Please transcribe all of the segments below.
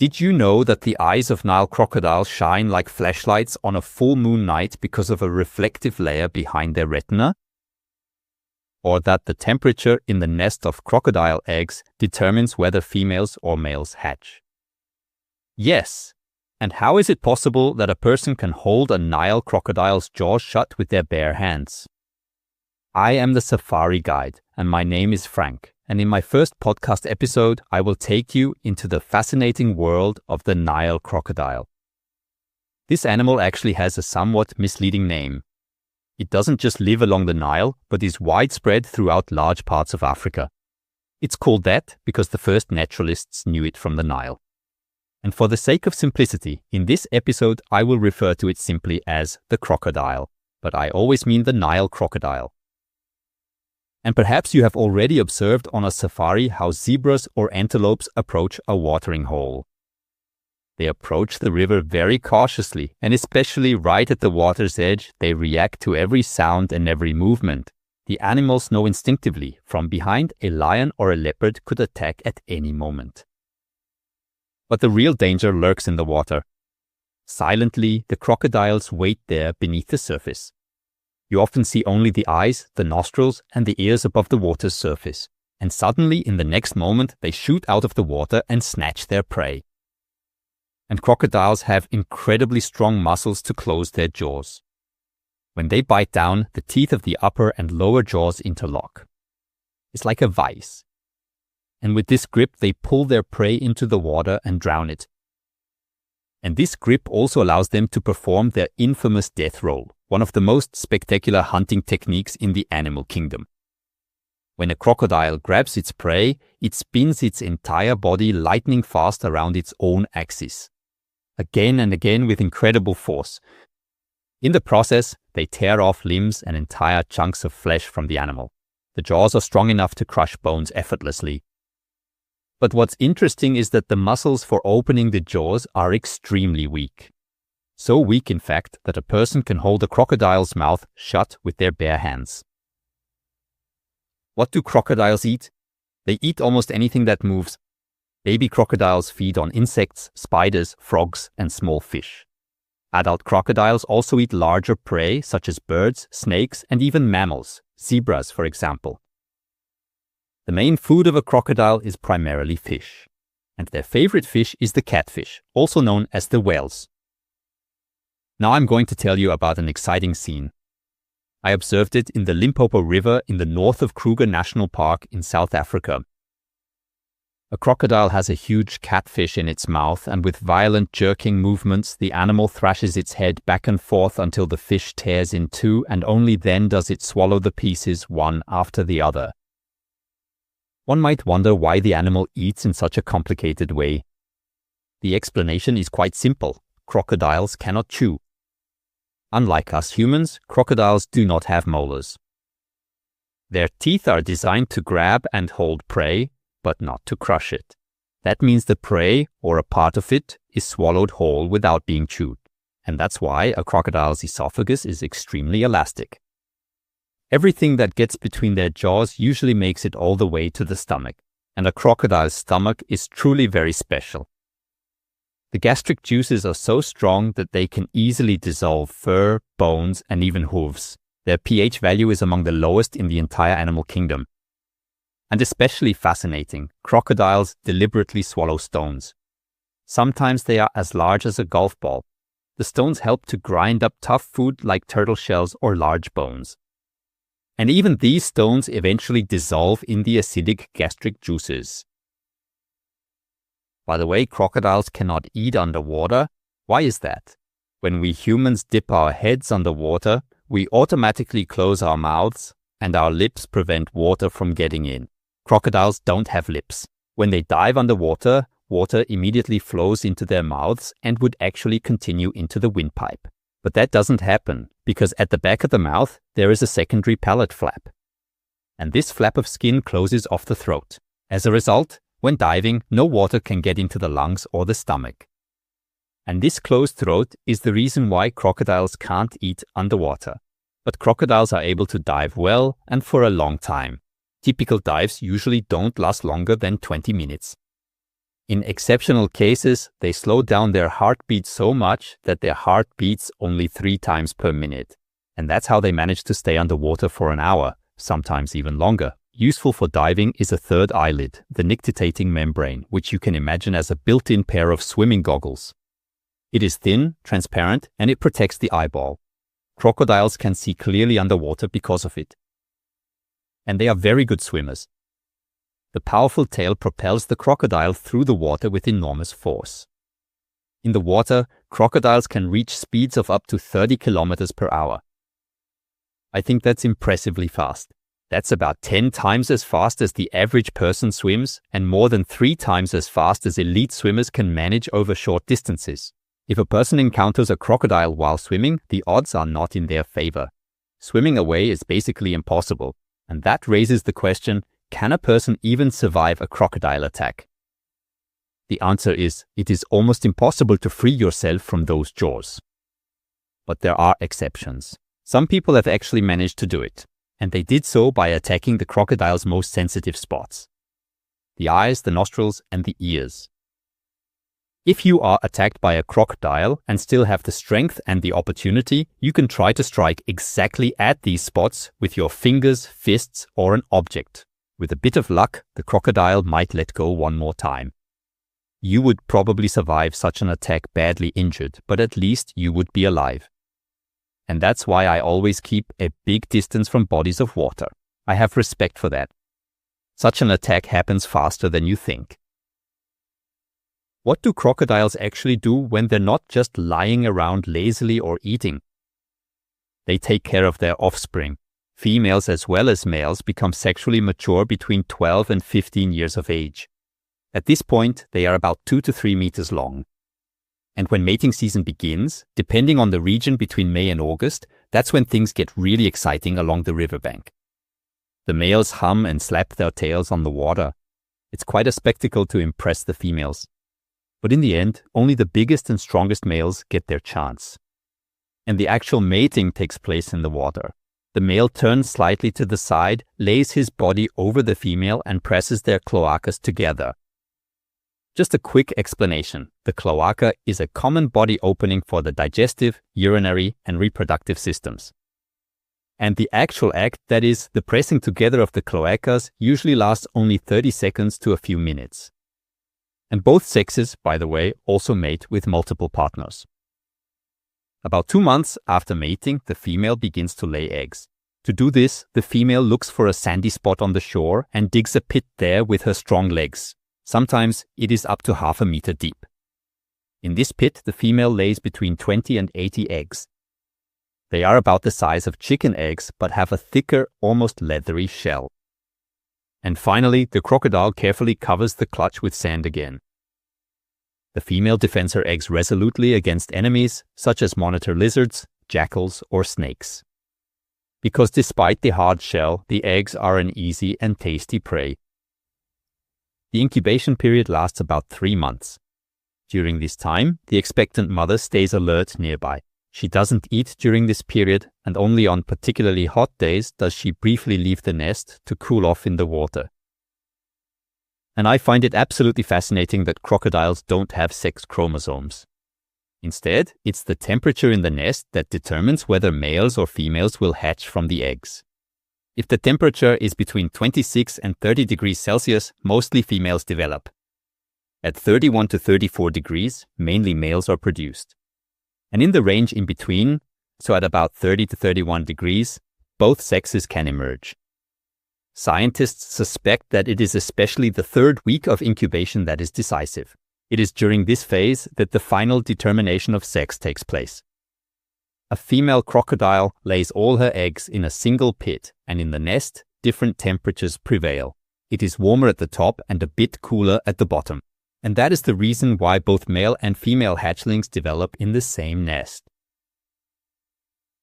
Did you know that the eyes of Nile crocodiles shine like flashlights on a full moon night because of a reflective layer behind their retina? Or that the temperature in the nest of crocodile eggs determines whether females or males hatch? Yes. And how is it possible that a person can hold a Nile crocodile's jaws shut with their bare hands? I am the safari guide, and my name is Frank. And in my first podcast episode, I will take you into the fascinating world of the Nile crocodile. This animal actually has a somewhat misleading name. It doesn't just live along the Nile, but is widespread throughout large parts of Africa. It's called that because the first naturalists knew it from the Nile. And for the sake of simplicity, in this episode I will refer to it simply as the crocodile, but I always mean the Nile crocodile. And perhaps you have already observed on a safari how zebras or antelopes approach a watering hole. They approach the river very cautiously, and especially right at the water's edge, they react to every sound and every movement. The animals know instinctively from behind a lion or a leopard could attack at any moment. But the real danger lurks in the water. Silently, the crocodiles wait there beneath the surface. You often see only the eyes, the nostrils, and the ears above the water's surface. And suddenly, in the next moment, they shoot out of the water and snatch their prey. And crocodiles have incredibly strong muscles to close their jaws. When they bite down, the teeth of the upper and lower jaws interlock. It's like a vice. And with this grip, they pull their prey into the water and drown it. And this grip also allows them to perform their infamous death roll, one of the most spectacular hunting techniques in the animal kingdom. When a crocodile grabs its prey, it spins its entire body lightning fast around its own axis, again and again with incredible force. In the process, they tear off limbs and entire chunks of flesh from the animal. The jaws are strong enough to crush bones effortlessly. But what's interesting is that the muscles for opening the jaws are extremely weak. So weak, in fact, that a person can hold a crocodile's mouth shut with their bare hands. What do crocodiles eat? They eat almost anything that moves. Baby crocodiles feed on insects, spiders, frogs, and small fish. Adult crocodiles also eat larger prey such as birds, snakes, and even mammals, zebras for example. The main food of a crocodile is primarily fish, and their favorite fish is the catfish, also known as the whales. Now I'm going to tell you about an exciting scene. I observed it in the Limpopo River in the north of Kruger National Park in South Africa. A crocodile has a huge catfish in its mouth, and with violent jerking movements, the animal thrashes its head back and forth until the fish tears in two, and only then does it swallow the pieces one after the other. One might wonder why the animal eats in such a complicated way. The explanation is quite simple. Crocodiles cannot chew. Unlike us humans, crocodiles do not have molars. Their teeth are designed to grab and hold prey, but not to crush it. That means the prey, or a part of it, is swallowed whole without being chewed. And that's why a crocodile's esophagus is extremely elastic. Everything that gets between their jaws usually makes it all the way to the stomach, and a crocodile's stomach is truly very special. The gastric juices are so strong that they can easily dissolve fur, bones, and even hooves. Their pH value is among the lowest in the entire animal kingdom. And especially fascinating, crocodiles deliberately swallow stones. Sometimes they are as large as a golf ball. The stones help to grind up tough food like turtle shells or large bones. And even these stones eventually dissolve in the acidic gastric juices. By the way, crocodiles cannot eat underwater. Why is that? When we humans dip our heads underwater, we automatically close our mouths, and our lips prevent water from getting in. Crocodiles don't have lips. When they dive underwater, water immediately flows into their mouths and would actually continue into the windpipe. But that doesn't happen, because at the back of the mouth, there is a secondary palate flap. And this flap of skin closes off the throat. As a result, when diving, no water can get into the lungs or the stomach. And this closed throat is the reason why crocodiles can't eat underwater. But crocodiles are able to dive well and for a long time. Typical dives usually don't last longer than 20 minutes. In exceptional cases, they slow down their heartbeat so much that their heart beats only 3 times per minute. And that's how they manage to stay underwater for an hour, sometimes even longer. Useful for diving is a third eyelid, the nictitating membrane, which you can imagine as a built-in pair of swimming goggles. It is thin, transparent, and it protects the eyeball. Crocodiles can see clearly underwater because of it. And they are very good swimmers. The powerful tail propels the crocodile through the water with enormous force. In the water, crocodiles can reach speeds of up to 30 kilometers per hour. I think that's impressively fast. That's about 10 times as fast as the average person swims and more than 3 times as fast as elite swimmers can manage over short distances. If a person encounters a crocodile while swimming, the odds are not in their favor. Swimming away is basically impossible, and that raises the question, can a person even survive a crocodile attack? The answer is, it is almost impossible to free yourself from those jaws. But there are exceptions. Some people have actually managed to do it, and they did so by attacking the crocodile's most sensitive spots: the eyes, the nostrils, and the ears. If you are attacked by a crocodile and still have the strength and the opportunity, you can try to strike exactly at these spots with your fingers, fists, or an object. With a bit of luck, the crocodile might let go one more time. You would probably survive such an attack badly injured, but at least you would be alive. And that's why I always keep a big distance from bodies of water. I have respect for that. Such an attack happens faster than you think. What do crocodiles actually do when they're not just lying around lazily or eating? They take care of their offspring. Females as well as males become sexually mature between 12 and 15 years of age. At this point, they are about 2 to 3 meters long. And when mating season begins, depending on the region between May and August, that's when things get really exciting along the riverbank. The males hum and slap their tails on the water. It's quite a spectacle to impress the females. But in the end, only the biggest and strongest males get their chance. And the actual mating takes place in the water. The male turns slightly to the side, lays his body over the female, and presses their cloacas together. Just a quick explanation. The cloaca is a common body opening for the digestive, urinary, and reproductive systems. And the actual act, that is, the pressing together of the cloacas, usually lasts only 30 seconds to a few minutes. And both sexes, by the way, also mate with multiple partners. About 2 months after mating, the female begins to lay eggs. To do this, the female looks for a sandy spot on the shore and digs a pit there with her strong legs. Sometimes it is up to half a meter deep. In this pit, the female lays between 20 and 80 eggs. They are about the size of chicken eggs, but have a thicker, almost leathery shell. And finally, the crocodile carefully covers the clutch with sand again. The female defends her eggs resolutely against enemies, such as monitor lizards, jackals, or snakes. Because despite the hard shell, the eggs are an easy and tasty prey. The incubation period lasts about 3 months. During this time, the expectant mother stays alert nearby. She doesn't eat during this period, and only on particularly hot days does she briefly leave the nest to cool off in the water. And I find it absolutely fascinating that crocodiles don't have sex chromosomes. Instead, it's the temperature in the nest that determines whether males or females will hatch from the eggs. If the temperature is between 26 and 30 degrees Celsius, mostly females develop. At 31 to 34 degrees, mainly males are produced. And in the range in between, so at about 30 to 31 degrees, both sexes can emerge. Scientists suspect that it is especially the 3rd week of incubation that is decisive. It is during this phase that the final determination of sex takes place. A female crocodile lays all her eggs in a single pit, and in the nest, different temperatures prevail. It is warmer at the top and a bit cooler at the bottom. And that is the reason why both male and female hatchlings develop in the same nest.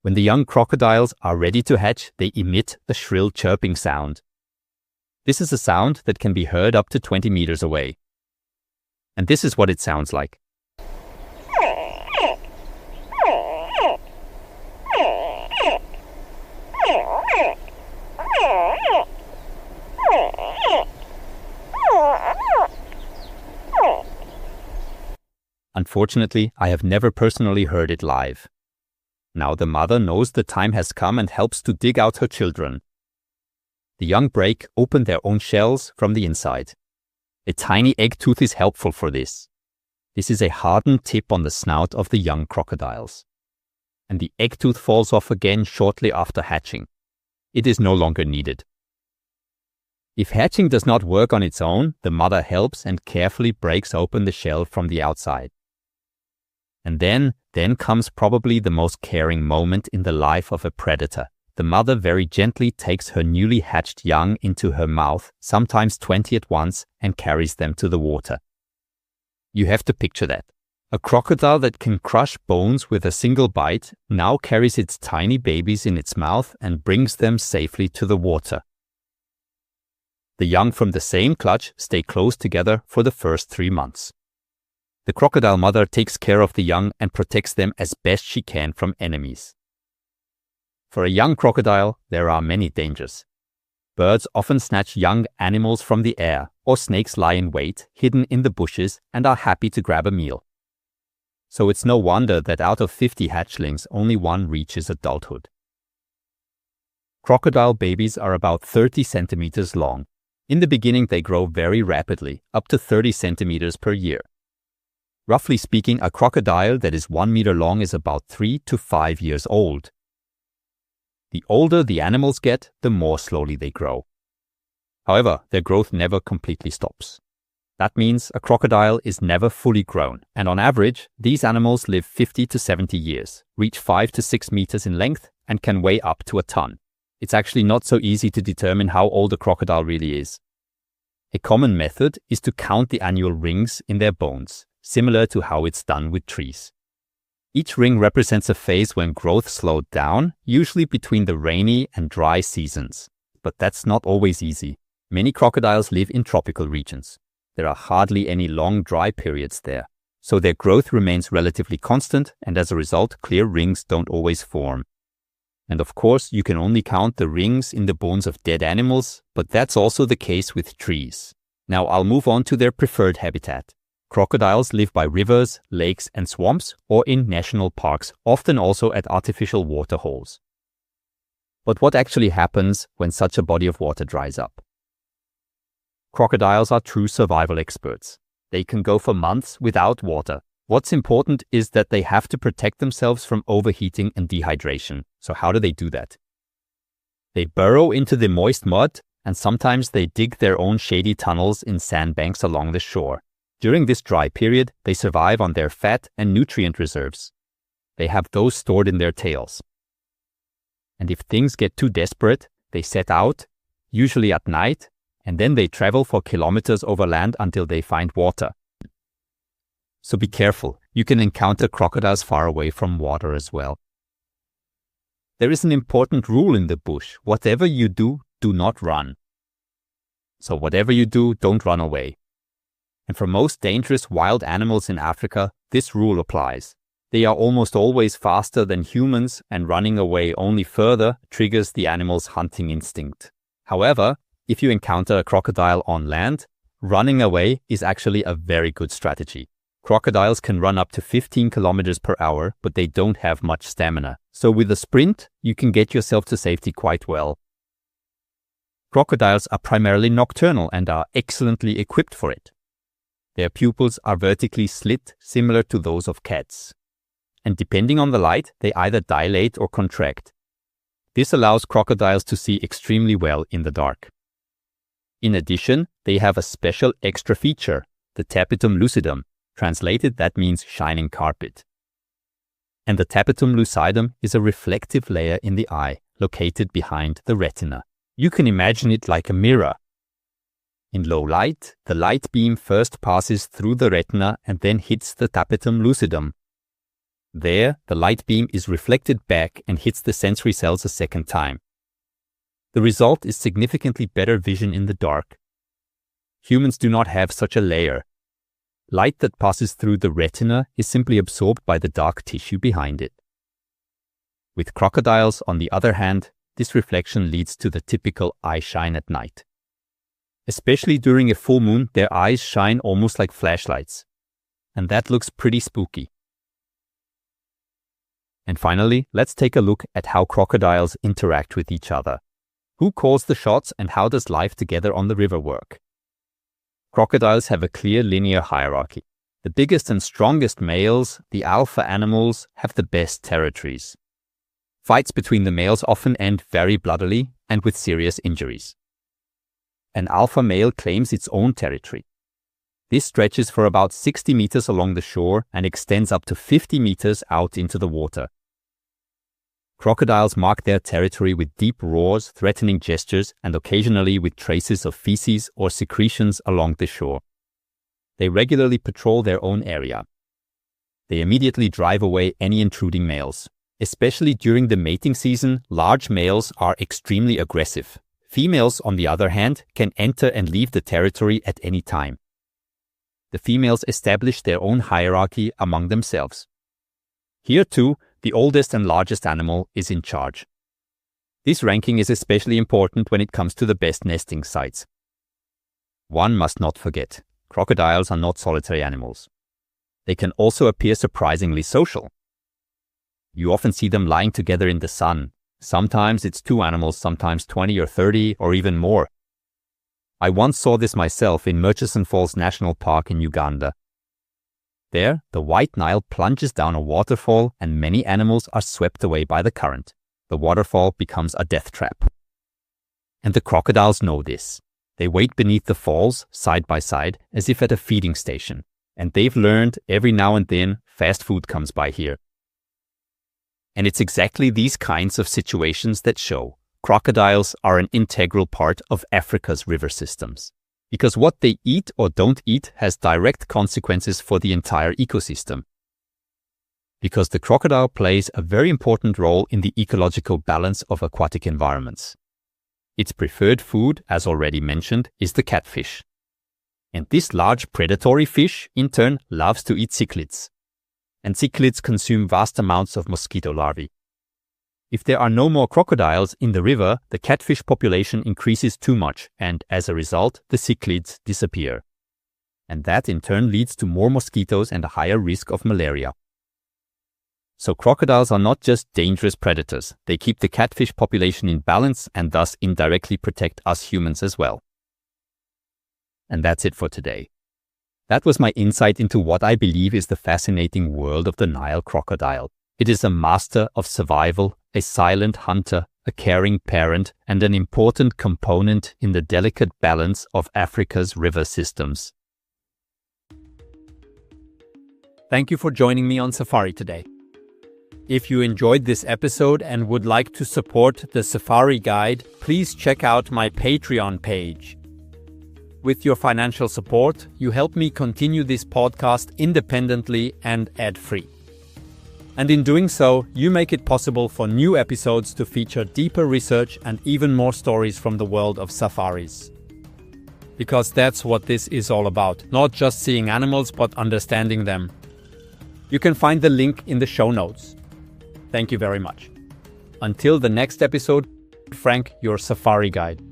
When the young crocodiles are ready to hatch, they emit a shrill chirping sound. This is a sound that can be heard up to 20 meters away. And this is what it sounds like. Unfortunately, I have never personally heard it live. Now the mother knows the time has come and helps to dig out her children. The young break open their own shells from the inside. A tiny egg tooth is helpful for this. This is a hardened tip on the snout of the young crocodiles. And the egg tooth falls off again shortly after hatching. It is no longer needed. If hatching does not work on its own, the mother helps and carefully breaks open the shell from the outside. And then comes probably the most caring moment in the life of a predator. The mother very gently takes her newly hatched young into her mouth, sometimes 20 at once, and carries them to the water. You have to picture that. A crocodile that can crush bones with a single bite now carries its tiny babies in its mouth and brings them safely to the water. The young from the same clutch stay close together for the first 3 months. The crocodile mother takes care of the young and protects them as best she can from enemies. For a young crocodile, there are many dangers. Birds often snatch young animals from the air, or snakes lie in wait, hidden in the bushes, and are happy to grab a meal. So it's no wonder that out of 50 hatchlings, only one reaches adulthood. Crocodile babies are about 30 centimeters long. In the beginning, they grow very rapidly, up to 30 centimeters per year. Roughly speaking, a crocodile that is 1 meter long is about 3 to 5 years old. The older the animals get, the more slowly they grow. However, their growth never completely stops. That means a crocodile is never fully grown, and on average, these animals live 50 to 70 years, reach 5 to 6 meters in length, and can weigh up to a ton. It's actually not so easy to determine how old a crocodile really is. A common method is to count the annual rings in their bones, similar to how it's done with trees. Each ring represents a phase when growth slowed down, usually between the rainy and dry seasons. But that's not always easy. Many crocodiles live in tropical regions. There are hardly any long dry periods there, so their growth remains relatively constant, and as a result, clear rings don't always form. And of course, you can only count the rings in the bones of dead animals, but that's also the case with trees. Now I'll move on to their preferred habitat. Crocodiles live by rivers, lakes, and swamps, or in national parks, often also at artificial waterholes. But what actually happens when such a body of water dries up? Crocodiles are true survival experts. They can go for months without water. What's important is that they have to protect themselves from overheating and dehydration. So how do they do that? They burrow into the moist mud, and sometimes they dig their own shady tunnels in sandbanks along the shore. During this dry period, they survive on their fat and nutrient reserves. They have those stored in their tails. And if things get too desperate, they set out, usually at night, and then they travel for kilometers over land until they find water. So be careful, you can encounter crocodiles far away from water as well. There is an important rule in the bush: whatever you do, do not run. So whatever you do, don't run away. And for most dangerous wild animals in Africa, this rule applies. They are almost always faster than humans, and running away only further triggers the animal's hunting instinct. However, if you encounter a crocodile on land, running away is actually a very good strategy. Crocodiles can run up to 15 kilometers per hour, but they don't have much stamina. So with a sprint, you can get yourself to safety quite well. Crocodiles are primarily nocturnal and are excellently equipped for it. Their pupils are vertically slit, similar to those of cats. And depending on the light, they either dilate or contract. This allows crocodiles to see extremely well in the dark. In addition, they have a special extra feature, the tapetum lucidum. Translated, that means shining carpet. And the tapetum lucidum is a reflective layer in the eye, located behind the retina. You can imagine it like a mirror. In low light, the light beam first passes through the retina and then hits the tapetum lucidum. There, the light beam is reflected back and hits the sensory cells a second time. The result is significantly better vision in the dark. Humans do not have such a layer. Light that passes through the retina is simply absorbed by the dark tissue behind it. With crocodiles, on the other hand, this reflection leads to the typical eye shine at night. Especially during a full moon, their eyes shine almost like flashlights. and that looks pretty spooky. And finally, let's take a look at how crocodiles interact with each other. Who calls the shots and how does life together on the river work? Crocodiles have a clear linear hierarchy. The biggest and strongest males, the alpha animals, have the best territories. Fights between the males often end very bloodily and with serious injuries. An alpha male claims its own territory. This stretches for about 60 meters along the shore and extends up to 50 meters out into the water. Crocodiles mark their territory with deep roars, threatening gestures, and occasionally with traces of feces or secretions along the shore. They regularly patrol their own area. They immediately drive away any intruding males. Especially during the mating season, large males are extremely aggressive. Females, on the other hand, can enter and leave the territory at any time. The females establish their own hierarchy among themselves. Here too, the oldest and largest animal is in charge. This ranking is especially important when it comes to the best nesting sites. One must not forget, crocodiles are not solitary animals. They can also appear surprisingly social. You often see them lying together in the sun. Sometimes it's 2 animals, sometimes 20 or 30 or even more. I once saw this myself in Murchison Falls National Park in Uganda. There, the White Nile plunges down a waterfall and many animals are swept away by the current. The waterfall becomes a death trap. And the crocodiles know this. They wait beneath the falls, side by side, as if at a feeding station. And they've learned every now and then fast food comes by here. And it's exactly these kinds of situations that show crocodiles are an integral part of Africa's river systems. Because what they eat or don't eat has direct consequences for the entire ecosystem. Because the crocodile plays a very important role in the ecological balance of aquatic environments. Its preferred food, as already mentioned, is the catfish. And this large predatory fish, in turn, loves to eat cichlids. And cichlids consume vast amounts of mosquito larvae. If there are no more crocodiles in the river, the catfish population increases too much, and as a result, the cichlids disappear. And that in turn leads to more mosquitoes and a higher risk of malaria. So crocodiles are not just dangerous predators, they keep the catfish population in balance and thus indirectly protect us humans as well. And that's it for today. That was my insight into what I believe is the fascinating world of the Nile crocodile. It is a master of survival, a silent hunter, a caring parent, and an important component in the delicate balance of Africa's river systems. Thank you for joining me on Safari today. If you enjoyed this episode and would like to support the Safari Guide, please check out my Patreon page. With your financial support, you help me continue this podcast independently and ad-free. And in doing so, you make it possible for new episodes to feature deeper research and even more stories from the world of safaris. Because that's what this is all about, not just seeing animals but understanding them. You can find the link in the show notes. Thank you very much. Until the next episode, Frank, your Safari Guide.